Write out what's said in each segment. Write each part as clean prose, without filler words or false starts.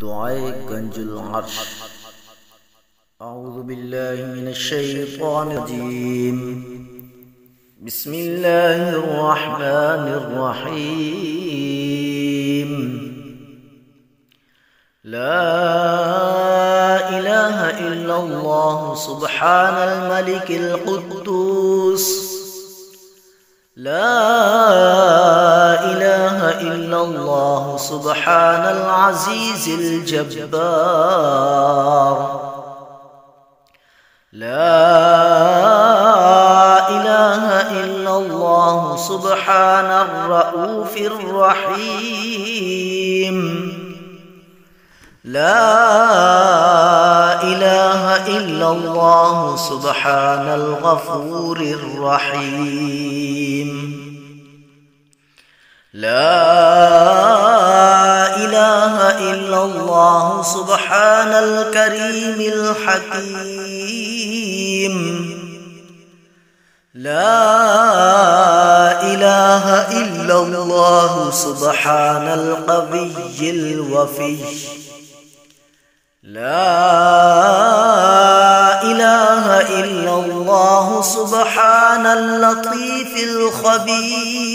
دعاء كنز العرش. أعوذ بالله من الشيطان الرجيم. بسم الله الرحمن الرحيم. لا إله إلا الله سبحان الملك القدوس. لا إله إلا الله سبحان العزيز الجبار. لا إله إلا الله سبحان الرؤوف الرحيم. لا إله إلا الله سبحان الغفور الرحيم. لا إله إلا الله سبحان الكريم الحكيم. لا إله إلا الله سبحان القوي الوفي. لا إله إلا الله سبحان اللطيف الخبير.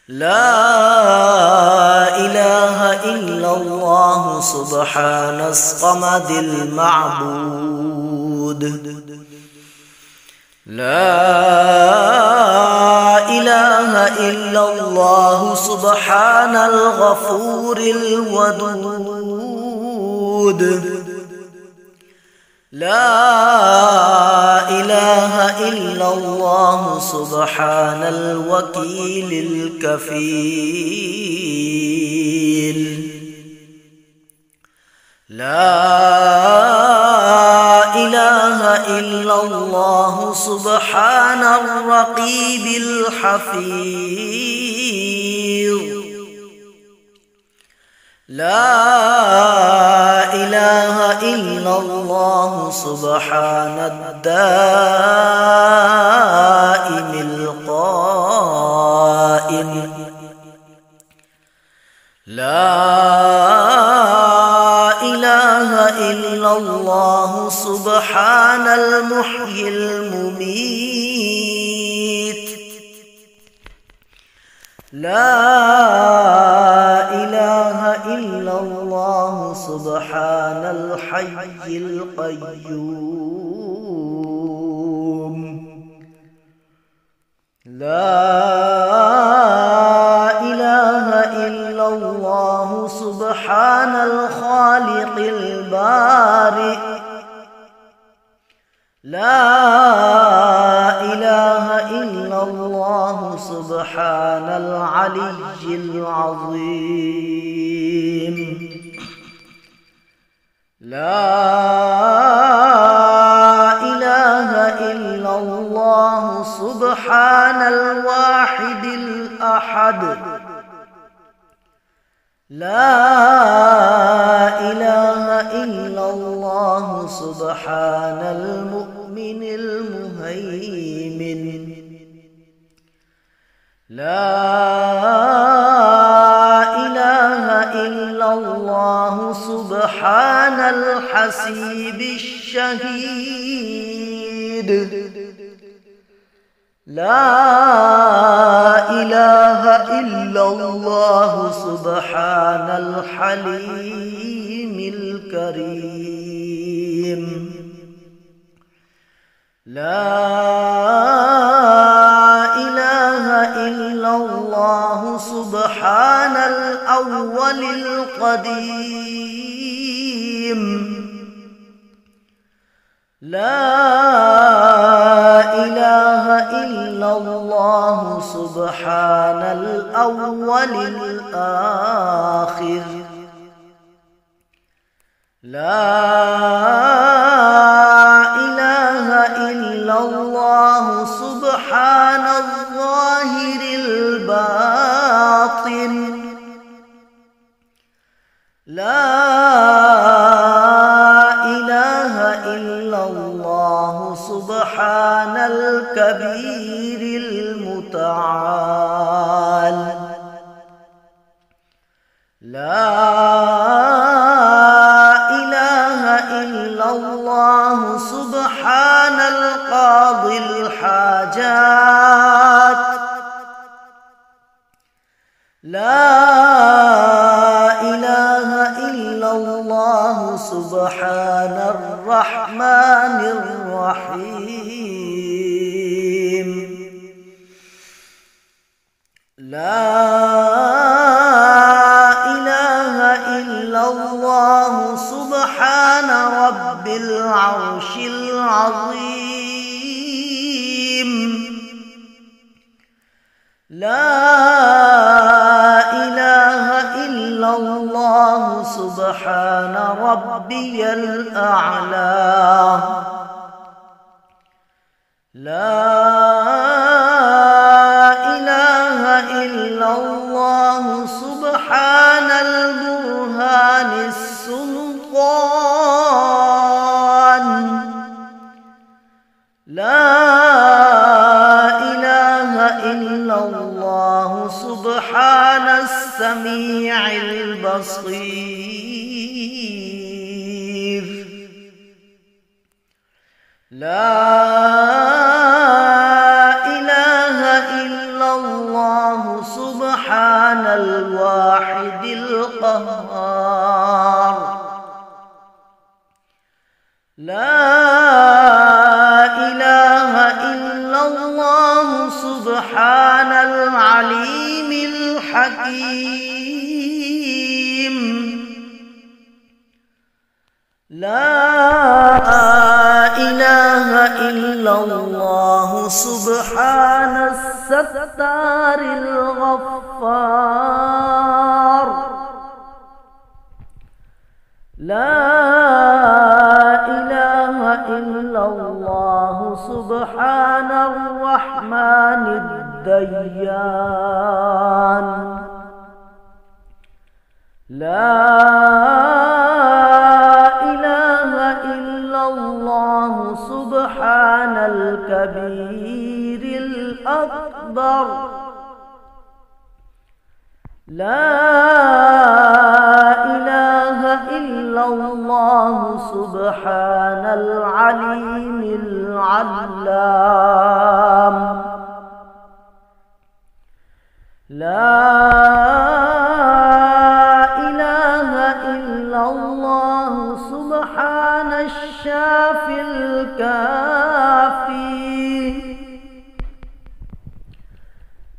لا إله إلا الله سبحان الصمد المعبود. لا إله إلا الله سبحان الغفور الودود. لا إله إلا الله سبحان الوكيل الكفيل. لا إله إلا الله سبحان الرقيب الحفيظ. لا إله إلا الله سبحان الدائم القائم. لا إله إلا الله سبحان المحيي المميت. لا إله إلا الله سبحان الحي القيوم. لا إله إلا الله سبحان الخالق البارئ. لا إله إلا الله سبحان العلي العظيم. لا إله إلا الله سبحان الواحد الأحد. لا إله إلا الله سبحان المؤمن المهيمن. لا إله إلا الله سبحان الحسيب الشهيد. لا إله إلا الله سبحان الحليم الكريم. لا إله إلا الله سبحان الأول القديم. لا إله إلا الله سبحان الأول الآخر. لا إله إلا الله سبحان الظاهر الباطن. لا إله إلا الله سبحان الكبير المتعال. لا إله إلا الله سبحان القاضي الحاجات. لا إله إلا الله سبحان الرحمن الرحيم. لا إله إلا الله سبحان رب العرش العظيم. لا إله إلا الله سبحان ربي الأعلى. لا إله إلا الله سبحان البرهان السلطان. لا إله إلا الله سبحان السميع البصير. لا إله إلا الله سبحان الواحد القهار. لا إله إلا الله سبحان العليم الحكيم. لا إله إلا الله سبحان الستار الغفار. لا إله إلا الله سبحان الرحمن الديان. لا إله إلا الله سبحان الكبير الأكبر. لا إله إلا الله سبحان العليم العلام. لا إله إلا الله سبحان الشافي الكافي.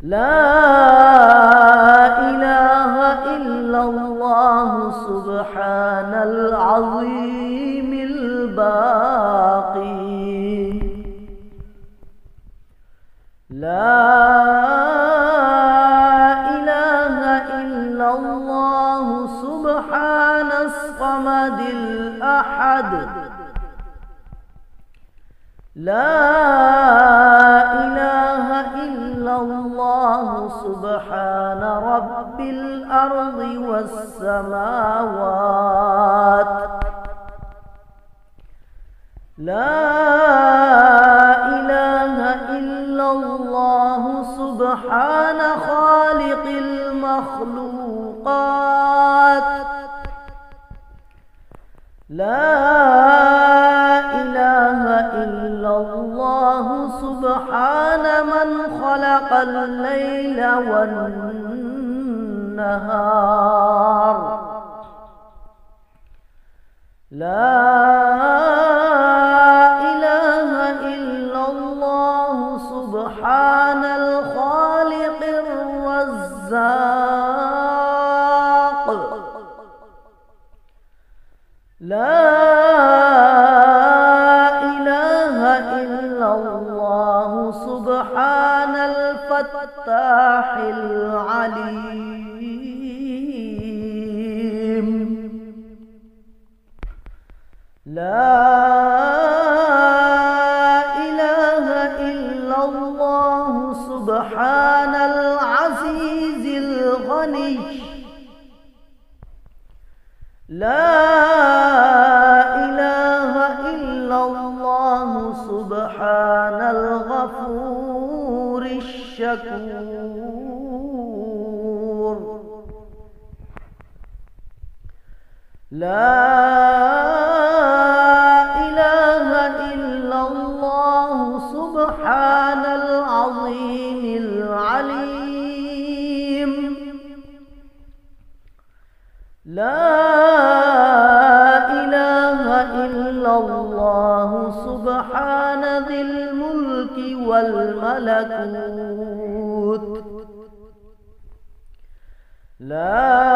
لا إله إلا الله سبحان العظيم الباقي. لا إله إلا الله سبحان الصمد الأحد. لا إله إلا الله سبحان رب الأرض والسماوات. لا إله إلا الله سبحان خالق المخلوقات. لا إله إلا الله سبحان من خلق الليل والنهار. لا إله إلا الله سبحان الخالق الرزاق. لا إله إلا الله سبحان الفتاح العليم. لا إله إلا الله سبحان العزيز الغني. لا إله إلا الله سبحان الغفور الشكور. لا إله إلا الله سبحان العظيم العليم. لا إله إلا الله سبحان ذي الملك والملكوت. لا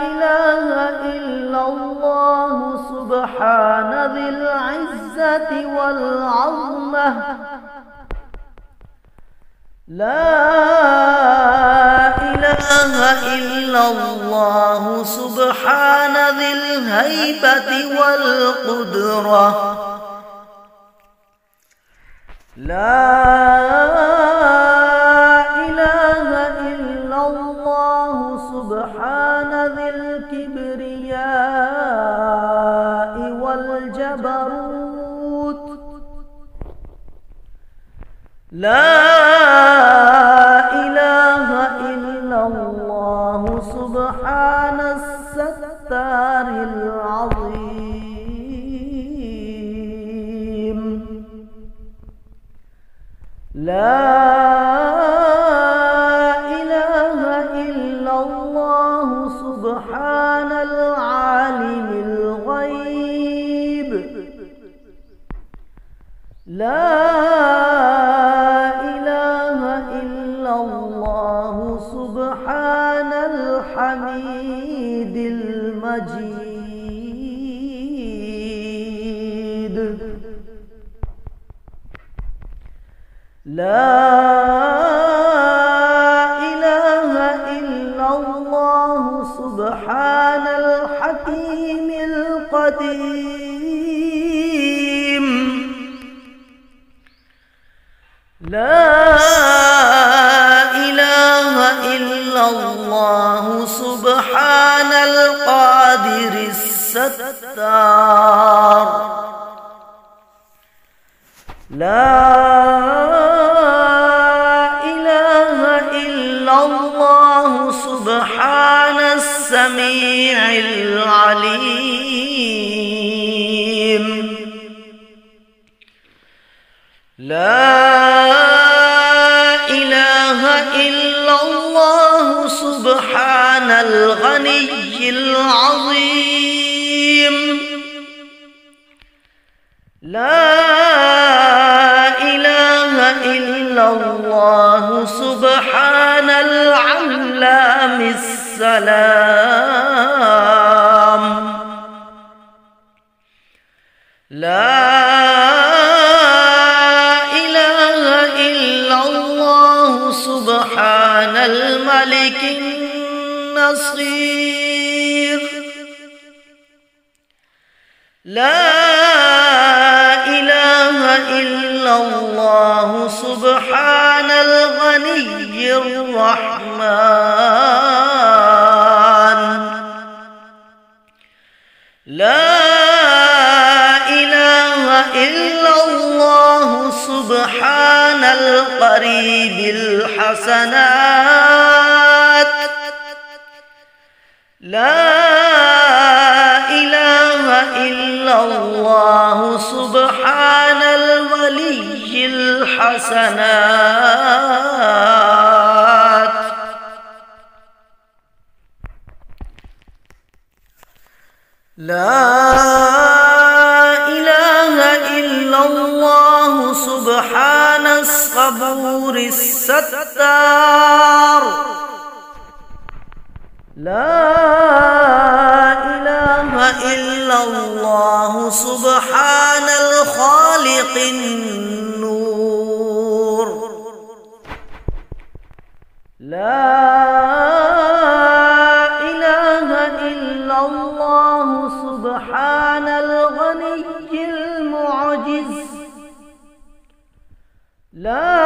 إله إلا الله سبحان ذي العزة والعظمة. لا إله إلا الله سبحان ذي الهيبة والقدرة. لا إله إلا الله سبحان ذي الكبرياء والجبروت. لا إله إلا الله سبحان الستار العظيم. لا إله إلا الله سبحان العالم الغيب. لا إله إلا الله سبحان الحميد المجيد. لا إله إلا الله سبحان الحكيم القديم. لا إله إلا الله سبحان القادر الستار. لا إله إلا الله سبحان السميع العليم. لا إله إلا الله سبحان الغني العظيم. لا إله إلا الله سبحان العلام السلام. لا إله إلا الله سبحان الملك النصير. لا إله إلا الله سبحان الغني الرحمن. لا إله إلا الله سبحان القريب الحسنات. لا إله إلا الله سبحان الولي الحسنات. لا إله إلا الله سبحان الصبور الستار. لا إله إلا الله سبحان الخالق النور. لا إله إلا الله سبحان الغني المعجز. لا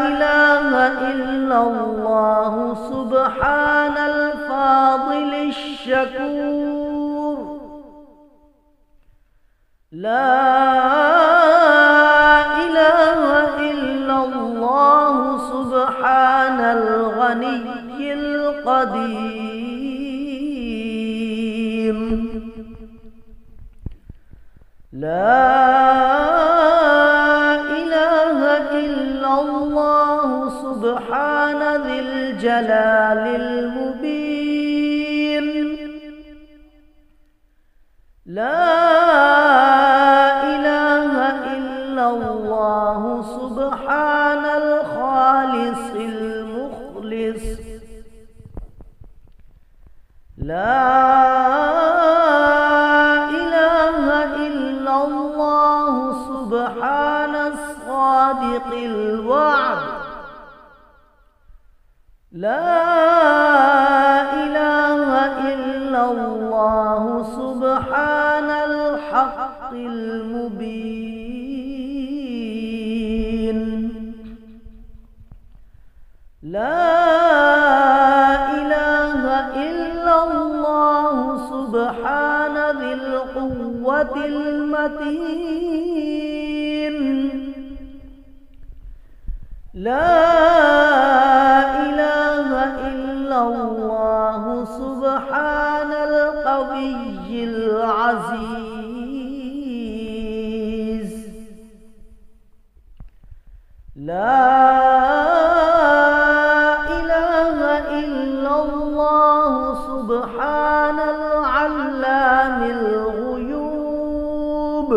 إله إلا الله سبحان الفاضل الشكور. لا إله إلا الله سبحان الغني القدير. لا إله إلا الله سبحان ذي الجلال المبين. لا إله إلا الله سبحان الخالص المخلص. لا إله إلا الله سبحان الصادق الوعد. لا إله إلا الله سبحان الحق المبين. لا إله إلا الله سبحان ذي القوة المتين. لا إله إلا الله سبحان القوي العزيز. لا إله إلا الله سبحان العلام الغيوب.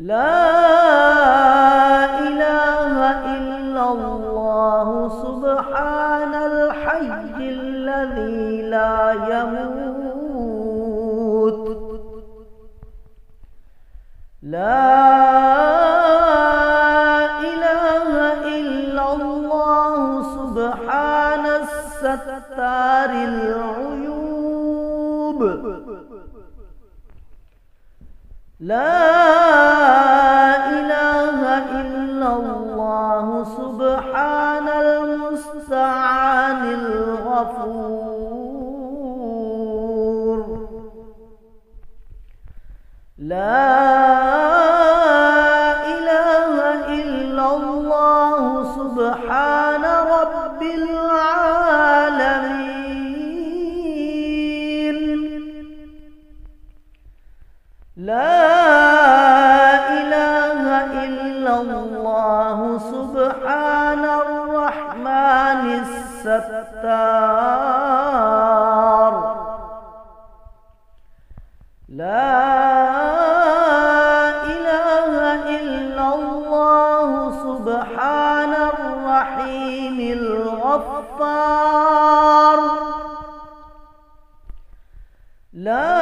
لا إله إلا الله سبحان الحي الذي لا يموت. لا إله إلا الله سبحان الستار العيوب. لا إله إلا الله سبحان المستعان الغفور. لا إله إلا الله سبحان رب العالمين. لا إله إلا الله سبحان الرحمن الستار. لا إله إلا الله سبحان الرحيم الغفار. لا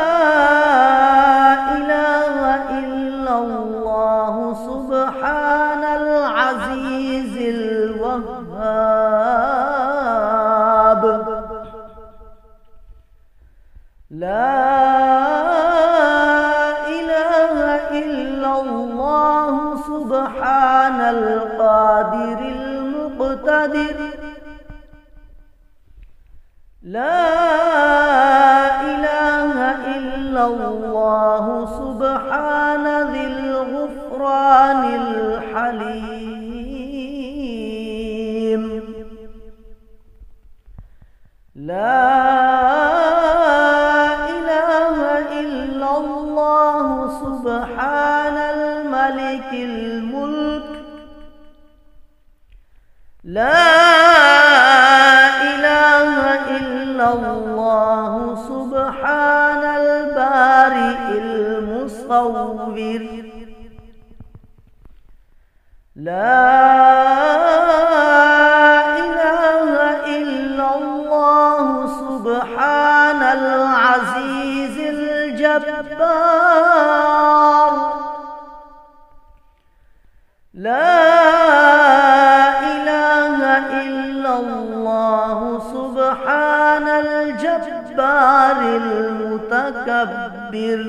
إله إلا الله سبحان العزيز الوهاب. لا إله إلا الله سبحان القادر المقتدر. لا إله إلا الله سبحان ذي الغفران الحليم. لا إله إلا الله سبحان الملك الملك. لا إله إلا الله سبحان البارئ المصور. لا إله إلا الله سبحان العزيز الجبار. لا إله إلا الله سبحان الجبار المتكبر.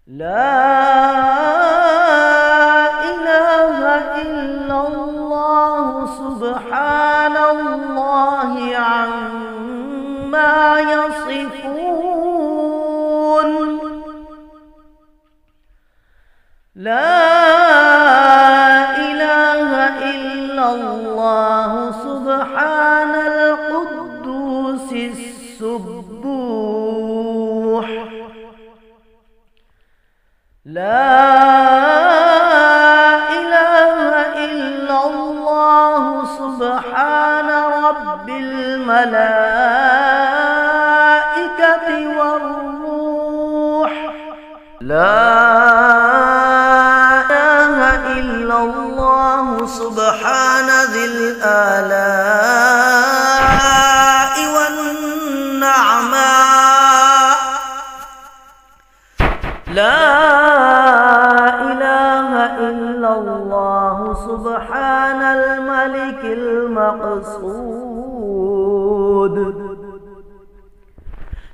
لا إله إلا الله سبحان الله عما يصفون. لا إله إلا الله سبحان القدس السبوح لا إله إلا الله سبحان رب الملائكة والروح لا إله إلا الله سبحان ذي الآلاء والنعماء لا إله إلا الله سبحان الملك المقصود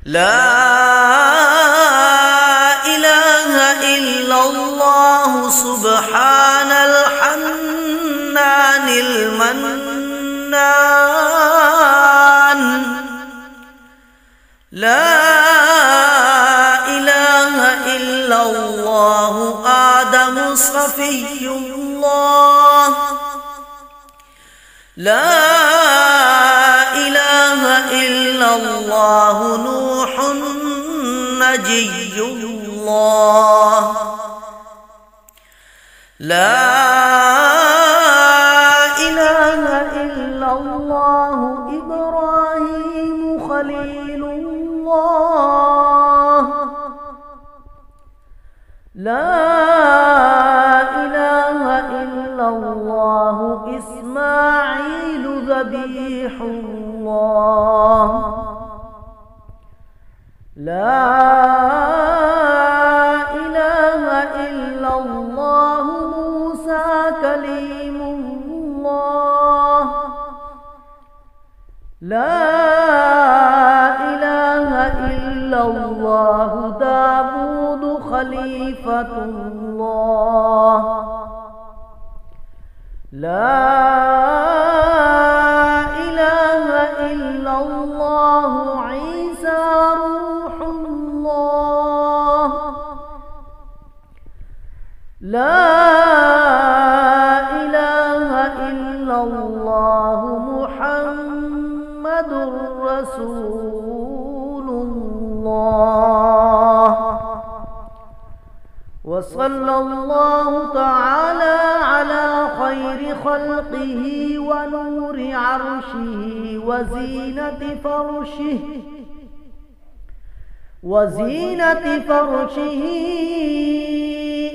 لا إله إلا الله سبحان الحنان المنان لا إله إلا الله آدم صفي الله لا إله إلا الله نوح نجي الله لا إله إلا الله إبراهيم خليل الله لا إله إلا الله إسماعيل ذبيح الله لا إله إلا الله موسى كليم الله لا إله إلا الله داود خليفة الله لا إله إلا الله عيسى روح الله لا إله إلا الله محمد رسول الله وصلى الله تعالى على خير خلقه ونور عرشه وزينة فرشه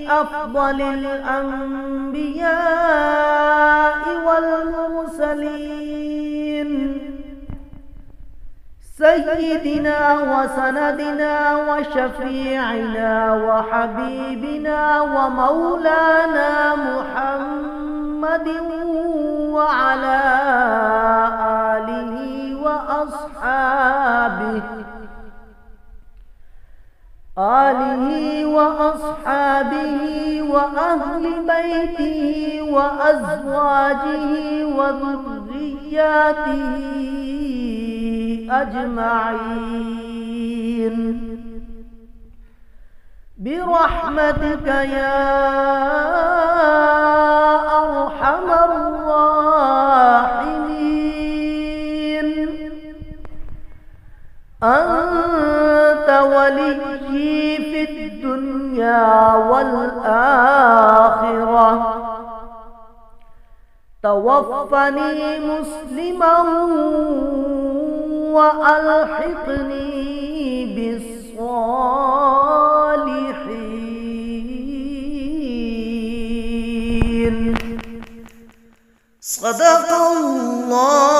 أفضل الأنبياء والمرسلين سيدنا وسندنا وشفيعنا وحبيبنا ومولانا محمد وعلى آله وأصحابه وأهل بيته وأزواجه وذرياته أجمعين برحمتك يا أرحم الراحمين أنت وليي في الدنيا والآخرة توفني مسلما وألحقني بالصالحين صدق الله